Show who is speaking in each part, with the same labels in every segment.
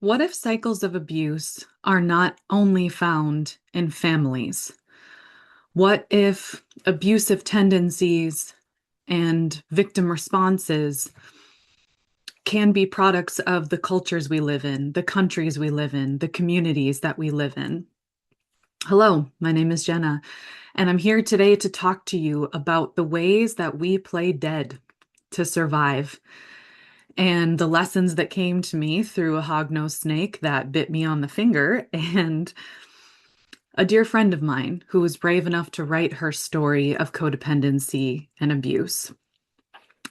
Speaker 1: What if cycles of abuse are not only found in families? What if abusive tendencies and victim responses can be products of the cultures we live in, the countries we live in, the communities that we live in? Hello, my name is Jenna, and I'm here today to talk to you about the ways that we play dead to survive and the lessons that came to me through a hognose snake that bit me on the finger, and a dear friend of mine who was brave enough to write her story of codependency and abuse.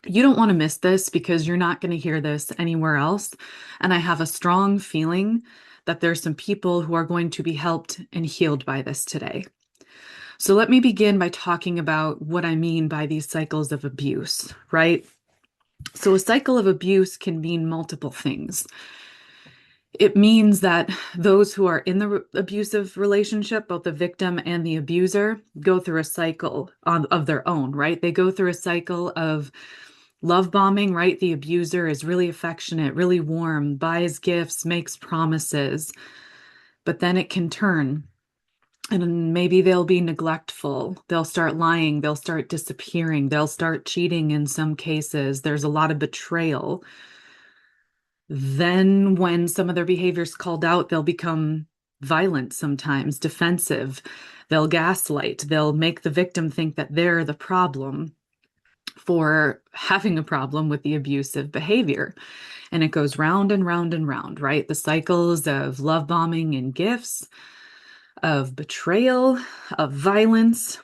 Speaker 1: You don't want to miss this because you're not going to hear this anywhere else. And I have a strong feeling that there's some people who are going to be helped and healed by this today. So let me begin by talking about what I mean by these cycles of abuse, right? So a cycle of abuse can mean multiple things. It means that those who are in the abusive relationship, both the victim and the abuser, go through a cycle of their own, right? They go through a cycle of love bombing, right? The abuser is really affectionate, really warm, buys gifts, makes promises, but then it can turn. And maybe they'll be neglectful. They'll start lying. They'll start disappearing. They'll start cheating in some cases. There's a lot of betrayal. Then, when some of their behavior's called out, they'll become violent sometimes, defensive. They'll gaslight. They'll make the victim think that they're the problem for having a problem with the abusive behavior. And it goes round and round and round, right? The cycles of love bombing and gifts, of betrayal, of violence,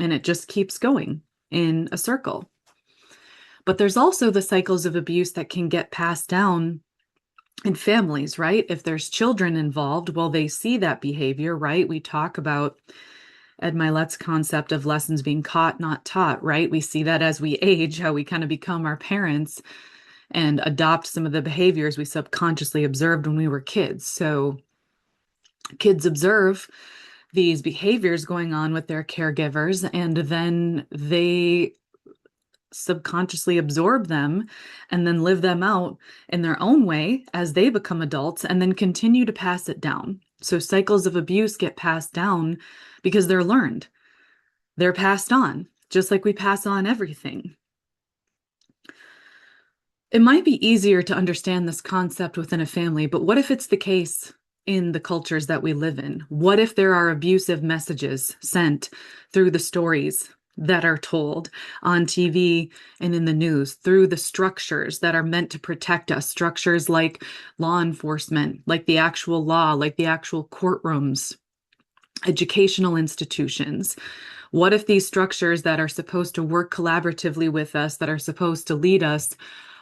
Speaker 1: and it just keeps going in a circle. But there's also the cycles of abuse that can get passed down in families, right? If there's children involved, well, they see that behavior, right? We talk about Ed Milet's concept of lessons being caught, not taught, right? We see that as we age, how we kind of become our parents and adopt some of the behaviors we subconsciously observed when we were kids. So kids observe these behaviors going on with their caregivers, and then they subconsciously absorb them and then live them out in their own way as they become adults and then continue to pass it down. So cycles of abuse get passed down because they're learned. They're passed on, just like we pass on everything. It might be easier to understand this concept within a family, but what if it's the case in the cultures that we live in? What if there are abusive messages sent through the stories that are told on TV and in the news, through the structures that are meant to protect us, structures like law enforcement, like the actual law, like the actual courtrooms, educational institutions? What if these structures that are supposed to work collaboratively with us, that are supposed to lead us,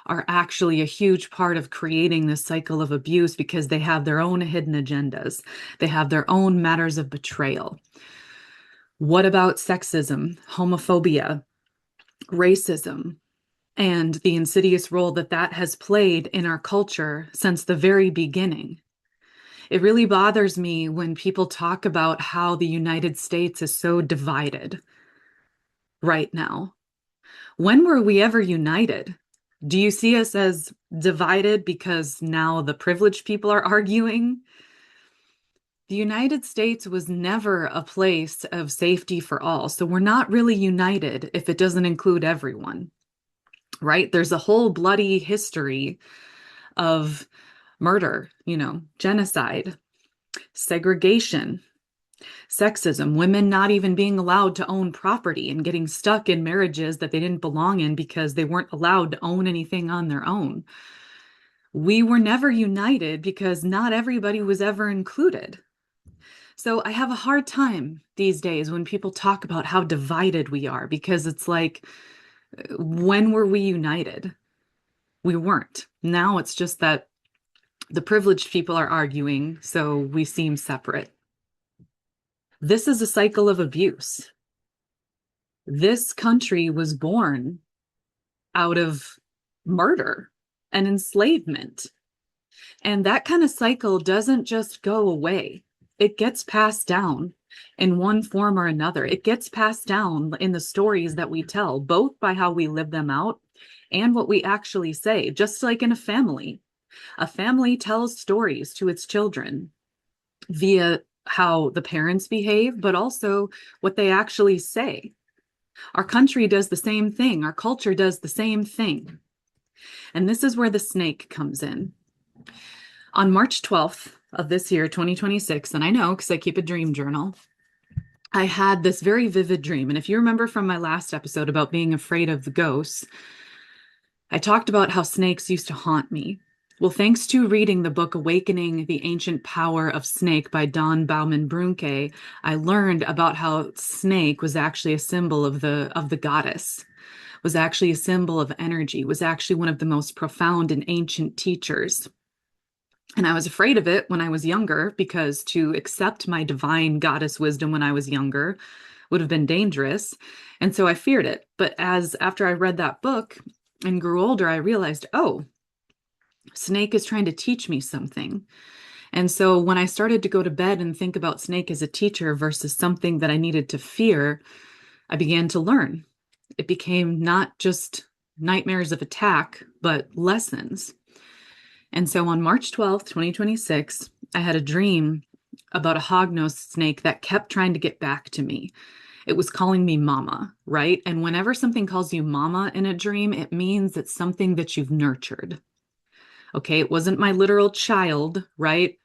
Speaker 1: are actually a huge part of creating this cycle of abuse because they have their own hidden agendas? They have their own matters of betrayal. What about sexism, homophobia, racism, and the insidious role that that has played in our culture since the very beginning? It really bothers me when people talk about how the United States is so divided right now. When were we ever united? Do you see us as divided because now the privileged people are arguing? The United States was never a place of safety for all. So we're not really united if it doesn't include everyone, right? There's a whole bloody history of murder, genocide, segregation, sexism, women not even being allowed to own property and getting stuck in marriages that they didn't belong in because they weren't allowed to own anything on their own. We were never united because not everybody was ever included. So I have a hard time these days when people talk about how divided we are, because it's like, when were we united? We weren't. Now it's just that the privileged people are arguing, so we seem separate. This is a cycle of abuse. This country was born out of murder and enslavement. And that kind of cycle doesn't just go away. It gets passed down in one form or another. It gets passed down in the stories that we tell, both by how we live them out and what we actually say, just like in a family. A family tells stories to its children via how the parents behave, but also what they actually say. Our country does the same thing. Our culture does the same thing. And this is where the snake comes in. On March 12th of this year, 2026, and I know because I keep a dream journal, I had this very vivid dream. And if you remember from my last episode about being afraid of the ghosts, I talked about how snakes used to haunt me. Well, thanks to reading the book Awakening the Ancient Power of Snake by Don Bauman Brunke, I learned about how snake was actually a symbol of the goddess, was actually a symbol of energy, was actually one of the most profound and ancient teachers. And I was afraid of it when I was younger because to accept my divine goddess wisdom when I was younger would have been dangerous. And so I feared it. But as after I read that book and grew older, I realized, oh, Snake is trying to teach me something. And so when I started to go to bed and think about Snake as a teacher versus something that I needed to fear, I began to learn. It became not just nightmares of attack, but lessons. And so on March 12th, 2026, I had a dream about a hognose snake that kept trying to get back to me. It was calling me mama, right? And whenever something calls you mama in a dream, it means it's something that you've nurtured. Okay, it wasn't my literal child, right?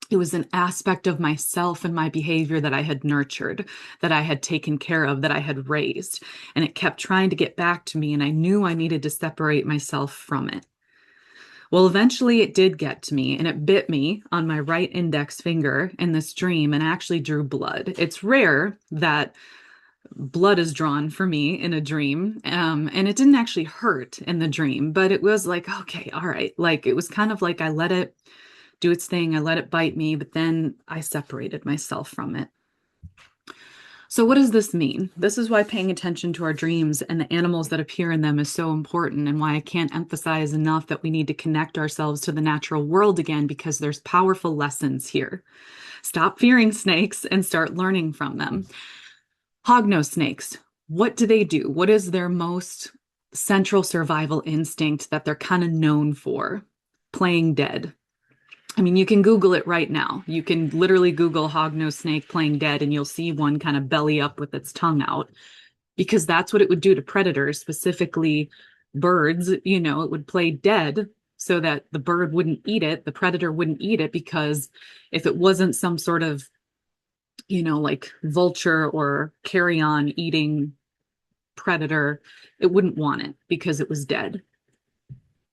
Speaker 1: It was an aspect of myself and my behavior that I had nurtured, that I had taken care of, that I had raised. And it kept trying to get back to me, and I knew I needed to separate myself from it. Well, eventually it did get to me, and it bit me on my right index finger in this dream and actually drew blood. It's rare that blood is drawn for me in a dream. And it didn't actually hurt in the dream, but it was like, okay, all right. Like it was kind of like I let it do its thing. I let it bite me, but then I separated myself from it. So what does this mean? This is why paying attention to our dreams and the animals that appear in them is so important, and why I can't emphasize enough that we need to connect ourselves to the natural world again, because there's powerful lessons here. Stop fearing snakes and start learning from them. Hognose snakes, what do they do? What is their most central survival instinct that they're kind of known for? Playing dead. I mean, you can Google it right now. You can literally Google hognose snake playing dead, and you'll see one kind of belly up with its tongue out, because that's what it would do to predators, specifically birds. You know, it would play dead so that the bird wouldn't eat it, the predator wouldn't eat it, because if it wasn't some sort of, you know, like vulture or carrion eating predator, it wouldn't want it because it was dead.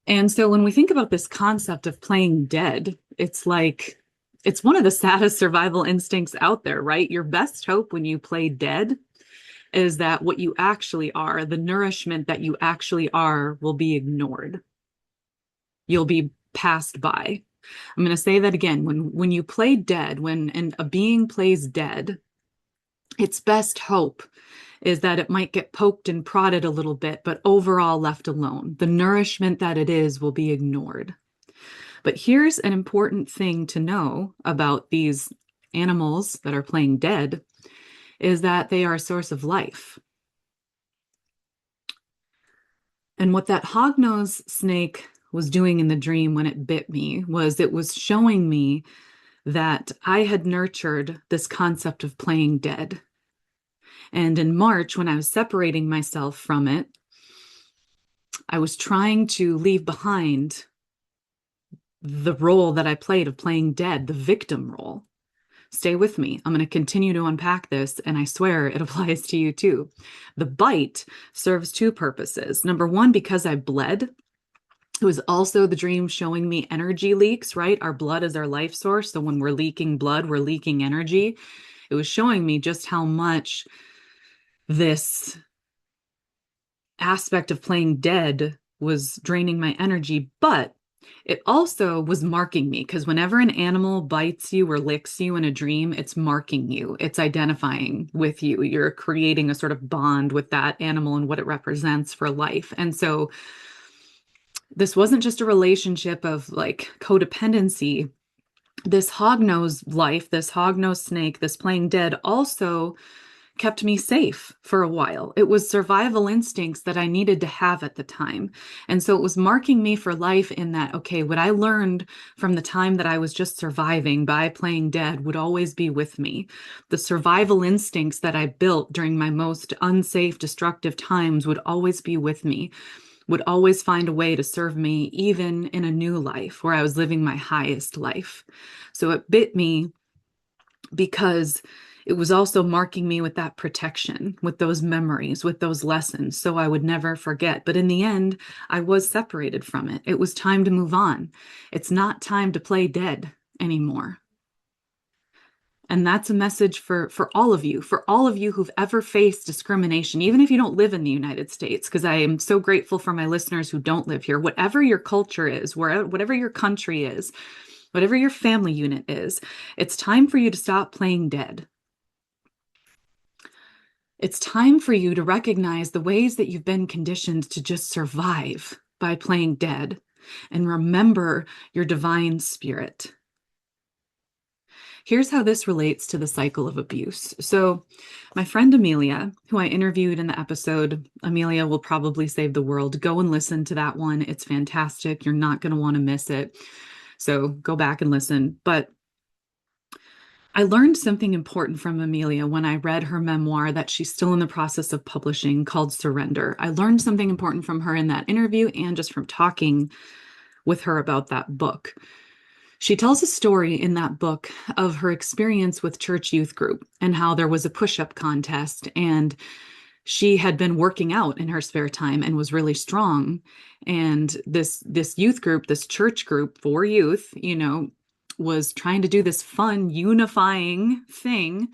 Speaker 1: And so when we think about this concept of playing dead, it's like it's one of the saddest survival instincts out there, right? Your best hope when you play dead is that what you actually are, the nourishment that you actually are, will be ignored. You'll be passed by. I'm going to say that again. When you play dead, when a being plays dead, its best hope is that it might get poked and prodded a little bit, but overall left alone. The nourishment that it is will be ignored. But here's an important thing to know about these animals that are playing dead, is that they are a source of life. And what that hognose snake was doing in the dream when it bit me was it was showing me that I had nurtured this concept of playing dead. And in March, when I was separating myself from it, I was trying to leave behind the role that I played of playing dead, the victim role. Stay with me. I'm going to continue to unpack this, and I swear it applies to you too. The bite serves two purposes. Number one, because I bled. It was also the dream showing me energy leaks, right? Our blood is our life source. So when we're leaking blood, we're leaking energy. It was showing me just how much this aspect of playing dead was draining my energy, but it also was marking me, because whenever an animal bites you or licks you in a dream, it's marking you. It's identifying with you. You're creating a sort of bond with that animal and what it represents for life. And so this wasn't just a relationship of like codependency. This hognose life, this hognose snake, this playing dead also kept me safe for a while. It was survival instincts that I needed to have at the time. And so it was marking me for life in that, okay, what I learned from the time that I was just surviving by playing dead would always be with me. The survival instincts that I built during my most unsafe, destructive times would always be with me, would always find a way to serve me, even in a new life where I was living my highest life. So it bit me because it was also marking me with that protection, with those memories, with those lessons, so I would never forget. But in the end, I was separated from it. It was time to move on. It's not time to play dead anymore. And that's a message for all of you who've ever faced discrimination, even if you don't live in the United States, because I am so grateful for my listeners who don't live here. Whatever your culture is, whatever your country is, whatever your family unit is, it's time for you to stop playing dead. It's time for you to recognize the ways that you've been conditioned to just survive by playing dead and remember your divine spirit. Here's how this relates to the cycle of abuse. So, my friend Amelia, who I interviewed in the episode, Amelia Will Probably Save the World, go and listen to that one. It's fantastic. You're not going to want to miss it. So, go back and listen. But I learned something important from Amelia when I read her memoir that she's still in the process of publishing called Surrender. I learned something important from her in that interview and just from talking with her about that book. She tells a story in that book of her experience with church youth group and how there was a push-up contest, and she had been working out in her spare time and was really strong. And this youth group, this church group for youth, was trying to do this fun, unifying thing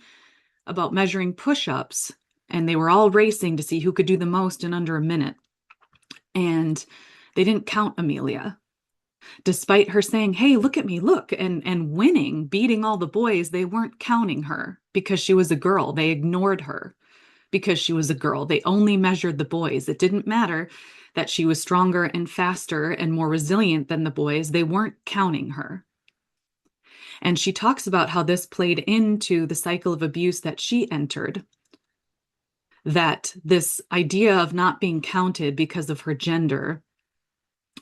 Speaker 1: about measuring push-ups. And they were all racing to see who could do the most in under a minute. And they didn't count Amelia. Despite her saying, hey, look at me, look, and winning, beating all the boys, they weren't counting her because she was a girl. They ignored her because she was a girl. They only measured the boys. It didn't matter that she was stronger and faster and more resilient than the boys. They weren't counting her. And she talks about how this played into the cycle of abuse that she entered. That this idea of not being counted because of her gender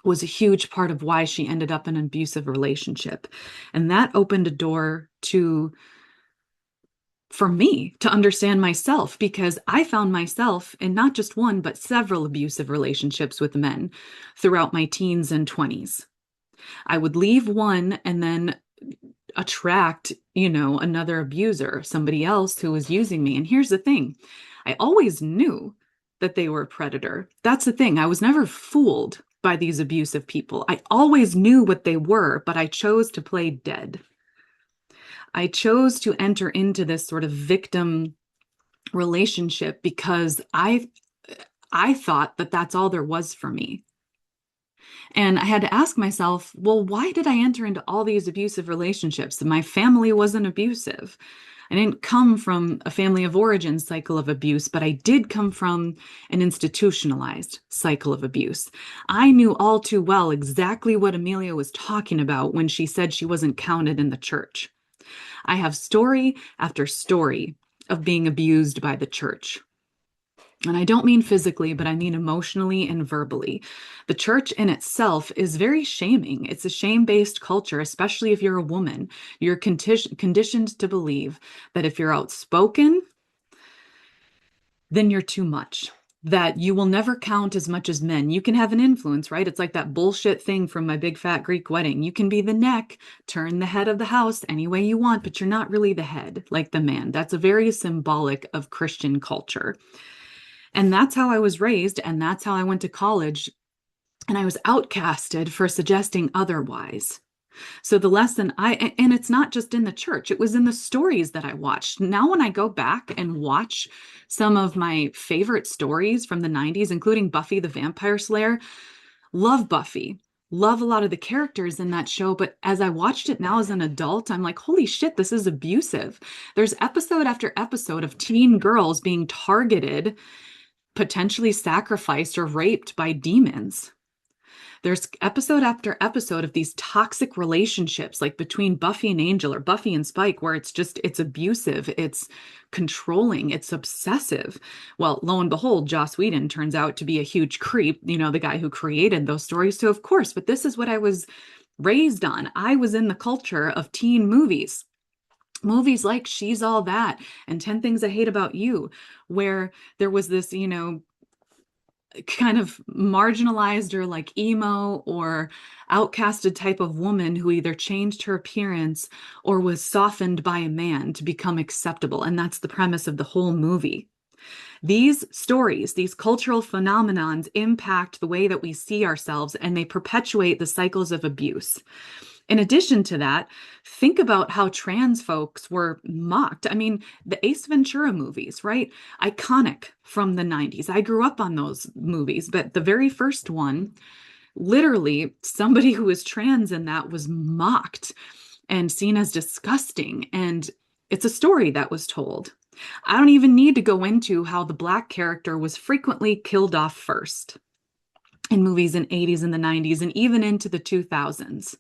Speaker 1: was a huge part of why she ended up in an abusive relationship. And that opened a door for me to understand myself, because I found myself in not just one, but several abusive relationships with men throughout my teens and 20s. I would leave one and then attract, another abuser, somebody else who was using me. And here's the thing, I always knew that they were a predator. That's the thing. I was never fooled by these abusive people. I always knew what they were, but I chose to play dead. I chose to enter into this sort of victim relationship because I thought that that's all there was for me. And I had to ask myself, well, why did I enter into all these abusive relationships? My family wasn't abusive. I didn't come from a family of origin cycle of abuse, but I did come from an institutionalized cycle of abuse. I knew all too well exactly what Amelia was talking about when she said she wasn't counted in the church. I have story after story of being abused by the church. And I don't mean physically, but I mean emotionally and verbally. The church in itself is very shaming. It's a shame-based culture, especially if you're a woman. You're conditioned to believe that if you're outspoken, then you're too much, that you will never count as much as men. You can have an influence, right? It's like that bullshit thing from My Big Fat Greek Wedding. You can be the neck, turn the head of the house any way you want, but you're not really the head like the man. That's a very symbolic of Christian culture. And that's how I was raised, and that's how I went to college, and I was outcasted for suggesting otherwise. So the lesson and it's not just in the church, it was in the stories that I watched. Now, when I go back and watch some of my favorite stories from the 90s, including Buffy the Vampire Slayer, love Buffy, love a lot of the characters in that show. But as I watched it now as an adult, I'm like, holy shit, this is abusive. There's episode after episode of teen girls being targeted, potentially sacrificed or raped by demons. There's episode after episode of these toxic relationships, like between Buffy and Angel or Buffy and Spike, where it's abusive, it's controlling, it's obsessive. Well, lo and behold, Joss Whedon turns out to be a huge creep, the guy who created those stories. So, of course, but this is what I was raised on. I was in the culture of teen movies. Movies like She's All That and 10 Things I Hate About You, where there was this, kind of marginalized or like emo or outcasted type of woman who either changed her appearance or was softened by a man to become acceptable. And that's the premise of the whole movie. These stories, these cultural phenomenons impact the way that we see ourselves, and they perpetuate the cycles of abuse. In addition to that, think about how trans folks were mocked. I mean, the Ace Ventura movies, right? Iconic from the 90s. I grew up on those movies, but the very first one, literally, somebody who was trans in that was mocked and seen as disgusting. And it's a story that was told. I don't even need to go into how the Black character was frequently killed off first in movies in 80s and the 90s and even into the 2000s.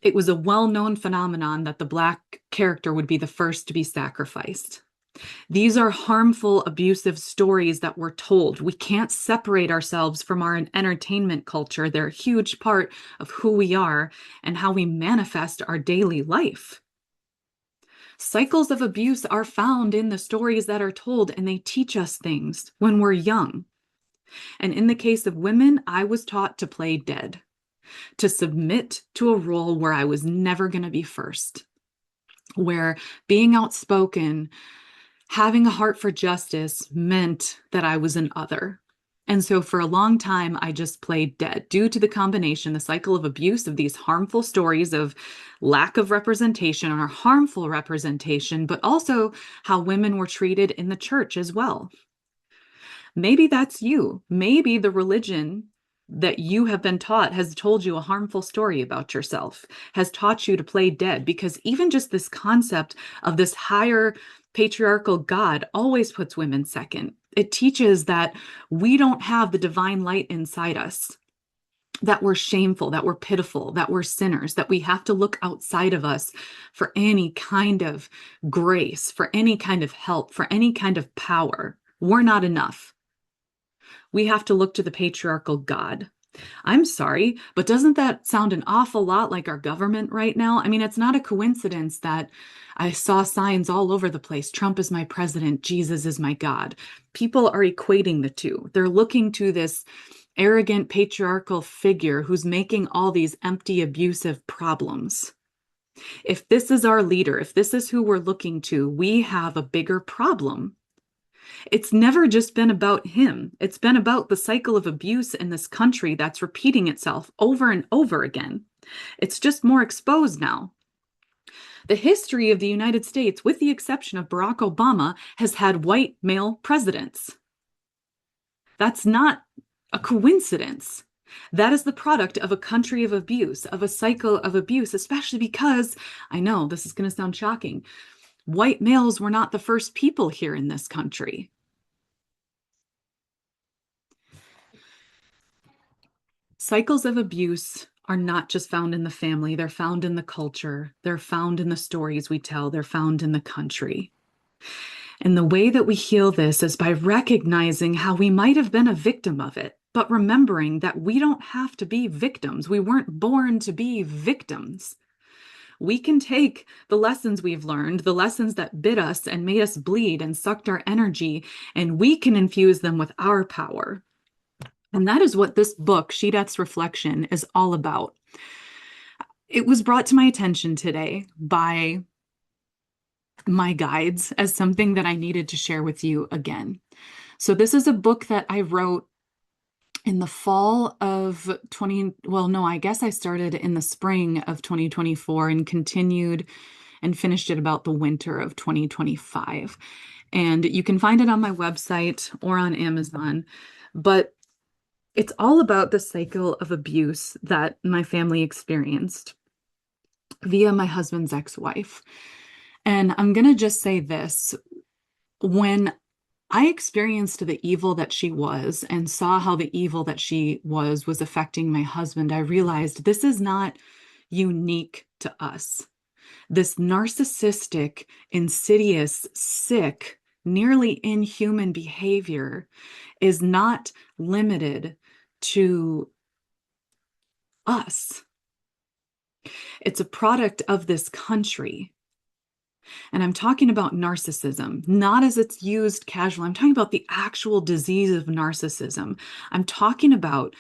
Speaker 1: It was a well-known phenomenon that the Black character would be the first to be sacrificed. These are harmful, abusive stories that we're told. We can't separate ourselves from our entertainment culture. They're a huge part of who we are and how we manifest our daily life. Cycles of abuse are found in the stories that are told, and they teach us things when we're young. And in the case of women, I was taught to play dead, to submit to a role where I was never going to be first, where being outspoken, having a heart for justice meant that I was an other. And so for a long time, I just played dead due to the combination, the cycle of abuse of these harmful stories of lack of representation or harmful representation, but also how women were treated in the church as well. Maybe that's you. Maybe the religion that you have been taught has told you a harmful story about yourself, has taught you to play dead, because even just this concept of this higher patriarchal God always puts women second. It teaches that we don't have the divine light inside us, that we're shameful, that we're pitiful, that we're sinners, that we have to look outside of us for any kind of grace, for any kind of help, for any kind of power. We're not enough. We have to look to the patriarchal God. I'm sorry, but doesn't that sound an awful lot like our government right now? I mean, it's not a coincidence that I saw signs all over the place. Trump is my president. Jesus is my God. People are equating the two. They're looking to this arrogant patriarchal figure who's making all these empty, abusive problems. If this is our leader, if this is who we're looking to, we have a bigger problem. It's never just been about him. It's been about the cycle of abuse in this country that's repeating itself over and over again. It's just more exposed now. The history of the United States, with the exception of Barack Obama, has had white male presidents. That's not a coincidence. That is the product of a country of abuse, of a cycle of abuse, especially because, I know this is going to sound shocking, white males were not the first people here in this country. Cycles of abuse are not just found in the family, they're found in the culture, they're found in the stories we tell, they're found in the country. And the way that we heal this is by recognizing how we might have been a victim of it, but remembering that we don't have to be victims. We weren't born to be victims. We can take the lessons we've learned, the lessons that bit us and made us bleed and sucked our energy, and we can infuse them with our power. And that is what this book, Sheedettes Reflection, is all about. It was brought to my attention today by my guides as something that I needed to share with you again. So this is a book that I wrote in the fall of I guess I started in the spring of 2024 and continued and finished it about the winter of 2025. And you can find it on my website or on Amazon. But it's all about the cycle of abuse that my family experienced via my husband's ex-wife. And I'm going to just say this. When I experienced the evil that she was and saw how the evil that she was affecting my husband. I realized this is not unique to us. This narcissistic, insidious, sick, nearly inhuman behavior is not limited to us. It's a product of this country. And I'm talking about narcissism, not as it's used casually. I'm talking about the actual disease of narcissism. I'm talking about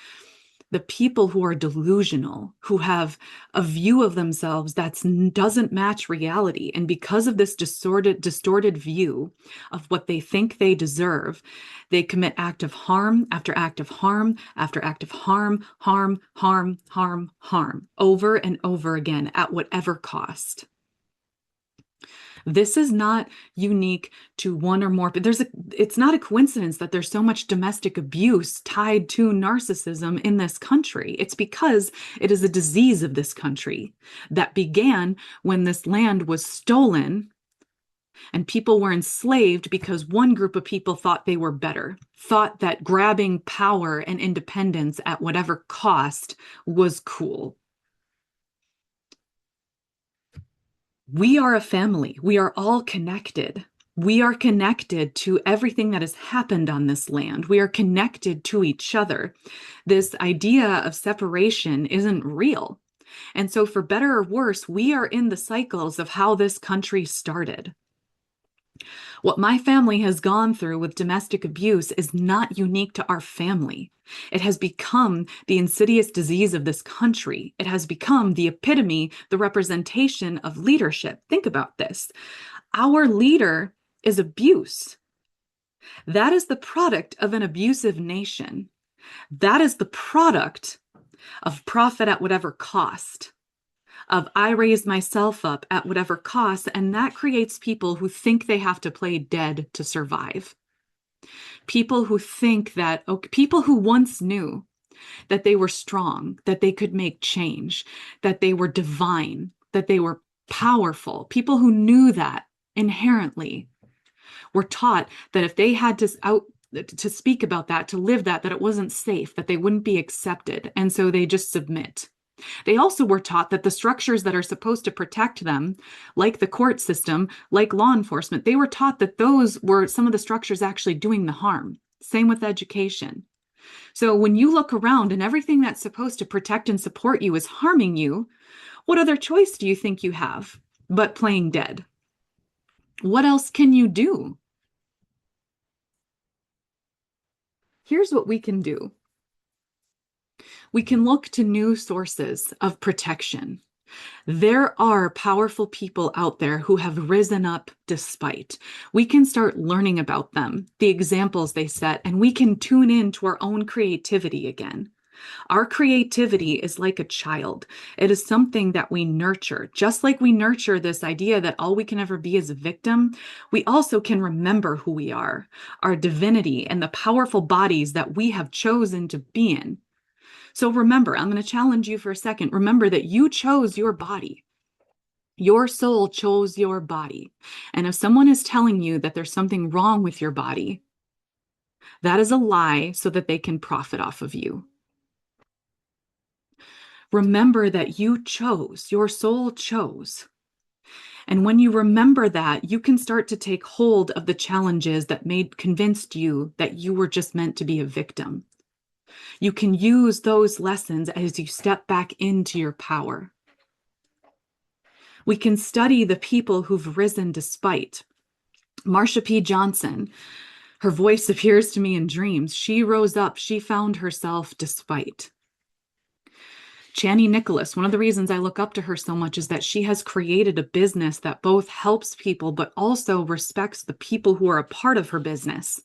Speaker 1: the people who are delusional, who have a view of themselves that doesn't match reality. And because of this distorted view of what they think they deserve, they commit act of harm after act of harm after act of harm, harm, harm, harm, harm, over and over again at whatever cost. This is not unique to one or more, but it's not a coincidence that there's so much domestic abuse tied to narcissism in this country. It's because it is a disease of this country that began when this land was stolen and people were enslaved because one group of people thought they were better, thought that grabbing power and independence at whatever cost was cool. We are a family. We are all connected. We are connected to everything that has happened on this land. We are connected to each other. This idea of separation isn't real. And so, for better or worse, we are in the cycles of how this country started. What my family has gone through with domestic abuse is not unique to our family. It has become the insidious disease of this country. It has become the epitome, the representation of leadership. Think about this. Our leader is abuse. That is the product of an abusive nation. That is the product of profit at whatever cost, of I raise myself up at whatever cost, and that creates people who think they have to play dead to survive. People who think that, people who once knew that they were strong, that they could make change, that they were divine, that they were powerful, people who knew that inherently were taught that if they had to speak about that, to live that it wasn't safe, that they wouldn't be accepted. And so they just submit. They also were taught that the structures that are supposed to protect them, like the court system, like law enforcement, they were taught that those were some of the structures actually doing the harm. Same with education. So when you look around and everything that's supposed to protect and support you is harming you, what other choice do you think you have but playing dead? What else can you do? Here's what we can do. We can look to new sources of protection. There are powerful people out there who have risen up despite. We can start learning about them, the examples they set, and we can tune in to our own creativity again. Our creativity is like a child. It is something that we nurture. Just like we nurture this idea that all we can ever be is a victim, we also can remember who we are, our divinity, and the powerful bodies that we have chosen to be in. So remember, I'm going to challenge you for a second. Remember that you chose your body. Your soul chose your body. And if someone is telling you that there's something wrong with your body, that is a lie so that they can profit off of you. Remember that you chose, your soul chose. And when you remember that, you can start to take hold of the challenges that convinced you that you were just meant to be a victim. You can use those lessons as you step back into your power. We can study the people who've risen despite. Marsha P. Johnson, her voice appears to me in dreams. She rose up. She found herself despite. Chani Nicholas, one of the reasons I look up to her so much is that she has created a business that both helps people but also respects the people who are a part of her business.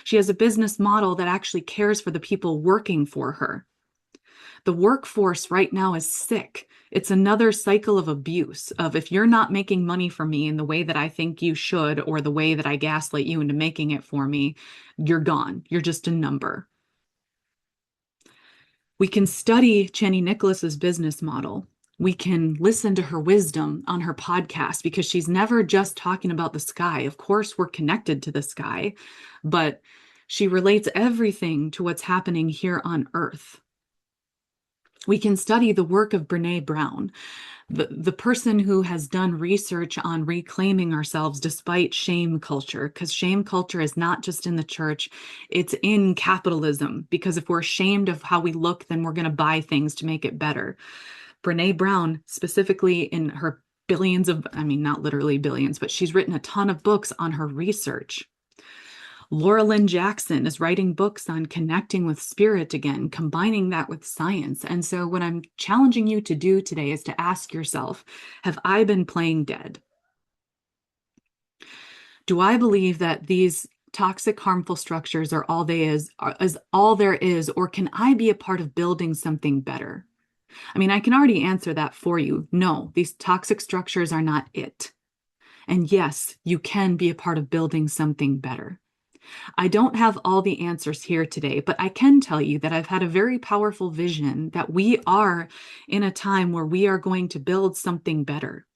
Speaker 1: She has a business model that actually cares for the people working for her. The workforce right now is sick. It's another cycle of abuse of if you're not making money for me in the way that I think you should or the way that I gaslight you into making it for me, you're gone. You're just a number. We can study Chani Nicholas's business model. We can listen to her wisdom on her podcast because she's never just talking about the sky. Of course, we're connected to the sky, but she relates everything to what's happening here on Earth. We can study the work of Brene Brown, the person who has done research on reclaiming ourselves despite shame culture, because shame culture is not just in the church, it's in capitalism. Because if we're ashamed of how we look, then we're going to buy things to make it better. Brene Brown, specifically in her billions of, I mean, not literally billions, but she's written a ton of books on her research. Laura Lynn Jackson is writing books on connecting with spirit again, combining that with science. And so, what I'm challenging you to do today is to ask yourself, have I been playing dead? Do I believe that these toxic, harmful structures are all all there is, or can I be a part of building something better? I mean, I can already answer that for you. No, these toxic structures are not it. And yes, you can be a part of building something better. I don't have all the answers here today, but I can tell you that I've had a very powerful vision that we are in a time where we are going to build something better.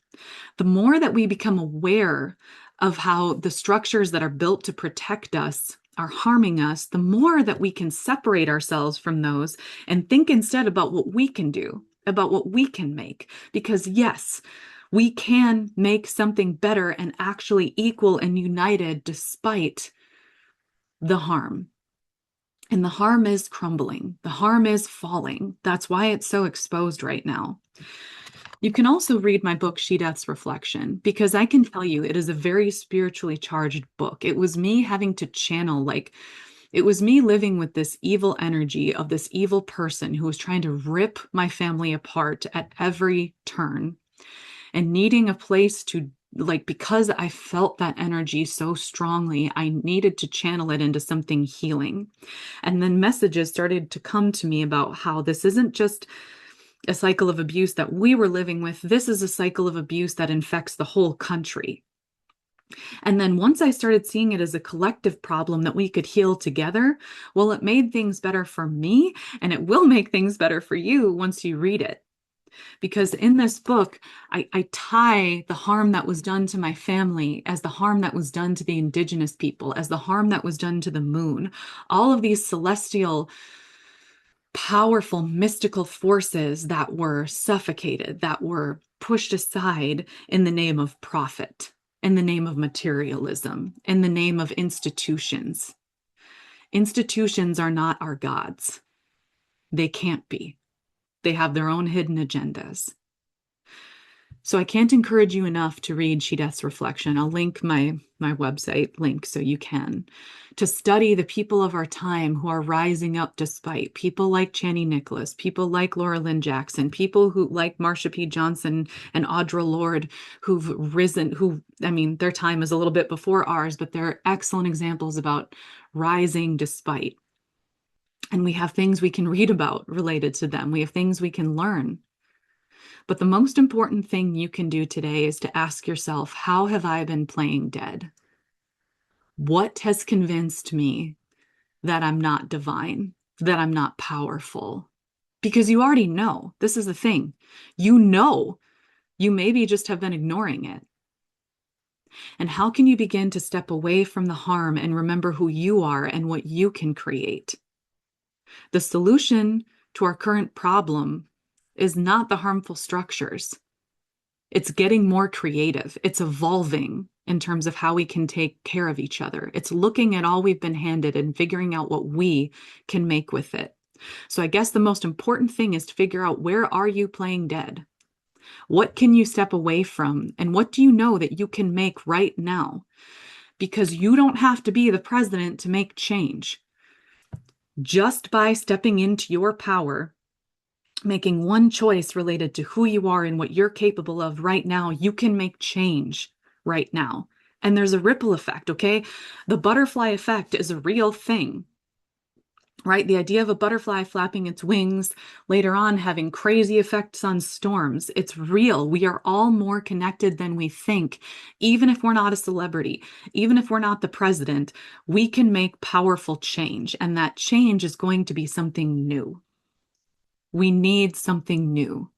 Speaker 1: The more that we become aware of how the structures that are built to protect us are harming us, the more that we can separate ourselves from those and think instead about what we can do, about what we can make. Because yes, we can make something better and actually equal and united despite the harm. And the harm is crumbling. The harm is falling. That's why it's so exposed right now. You can also read my book, She Death's Reflection, because I can tell you it is a very spiritually charged book. It was me having to channel, it was me living with this evil energy of this evil person who was trying to rip my family apart at every turn and needing a place to, because I felt that energy so strongly, I needed to channel it into something healing. And then messages started to come to me about how this isn't just a cycle of abuse that we were living with. This is a cycle of abuse that infects the whole country. And then once I started seeing it as a collective problem that we could heal together, well, it made things better for me, and it will make things better for you once you read it. Because in this book, I tie the harm that was done to my family as the harm that was done to the indigenous people, as the harm that was done to the moon. All of these celestial, powerful, mystical forces that were suffocated, that were pushed aside in the name of profit, in the name of materialism, in the name of institutions. Institutions are not our gods. They can't be. They have their own hidden agendas. So I can't encourage you enough to read She Death's Reflection. I'll link my website link so you can, to study the people of our time who are rising up despite, people like Chani Nicholas, people like Laura Lynn Jackson, people who like Marsha P. Johnson and Audre Lorde, who've risen, their time is a little bit before ours, but they're excellent examples about rising despite. And we have things we can read about related to them. We have things we can learn. But the most important thing you can do today is to ask yourself, how have I been playing dead? What has convinced me that I'm not divine, that I'm not powerful? Because you already know. This is the thing. You know, you maybe just have been ignoring it. And how can you begin to step away from the harm and remember who you are and what you can create? The solution to our current problem is not the harmful structures. It's getting more creative. It's evolving in terms of how we can take care of each other. It's looking at all we've been handed and figuring out what we can make with it. So I guess the most important thing is to figure out, where are you playing dead? What can you step away from? And what do you know that you can make right now? Because you don't have to be the president to make change. Just by stepping into your power, making one choice related to who you are and what you're capable of right now, you can make change right now. And there's a ripple effect, okay? The butterfly effect is a real thing, right? The idea of a butterfly flapping its wings, later on having crazy effects on storms, it's real. We are all more connected than we think. Even if we're not a celebrity, even if we're not the president, we can make powerful change. And that change is going to be something new. We need something new.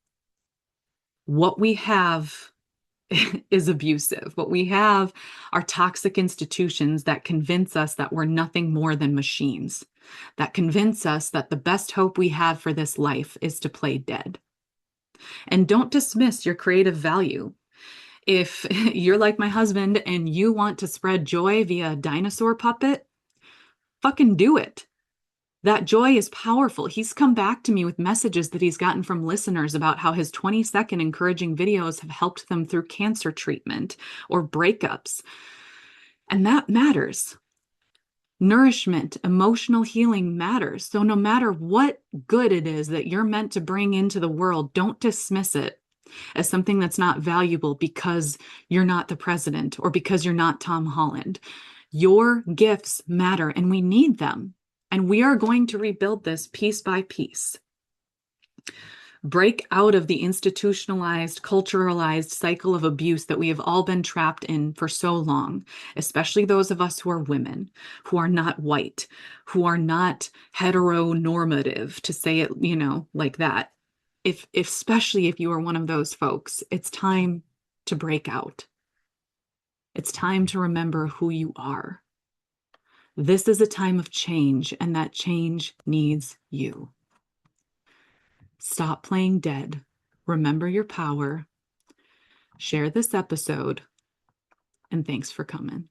Speaker 1: What we have is abusive. What we have are toxic institutions that convince us that we're nothing more than machines, that convince us that the best hope we have for this life is to play dead. And don't dismiss your creative value. If you're like my husband and you want to spread joy via a dinosaur puppet, fucking do it. That joy is powerful. He's come back to me with messages that he's gotten from listeners about how his 20-second encouraging videos have helped them through cancer treatment or breakups. And that matters. Nourishment, emotional healing matters. So no matter what good it is that you're meant to bring into the world, don't dismiss it as something that's not valuable because you're not the president or because you're not Tom Holland. Your gifts matter and we need them. And we are going to rebuild this piece by piece. Break out of the institutionalized, culturalized cycle of abuse that we have all been trapped in for so long, especially those of us who are women, who are not white, who are not heteronormative, to say it, like that. Especially if you are one of those folks, it's time to break out. It's time to remember who you are. This is a time of change, and that change needs you. Stop playing dead. Remember your power. Share this episode, and thanks for coming.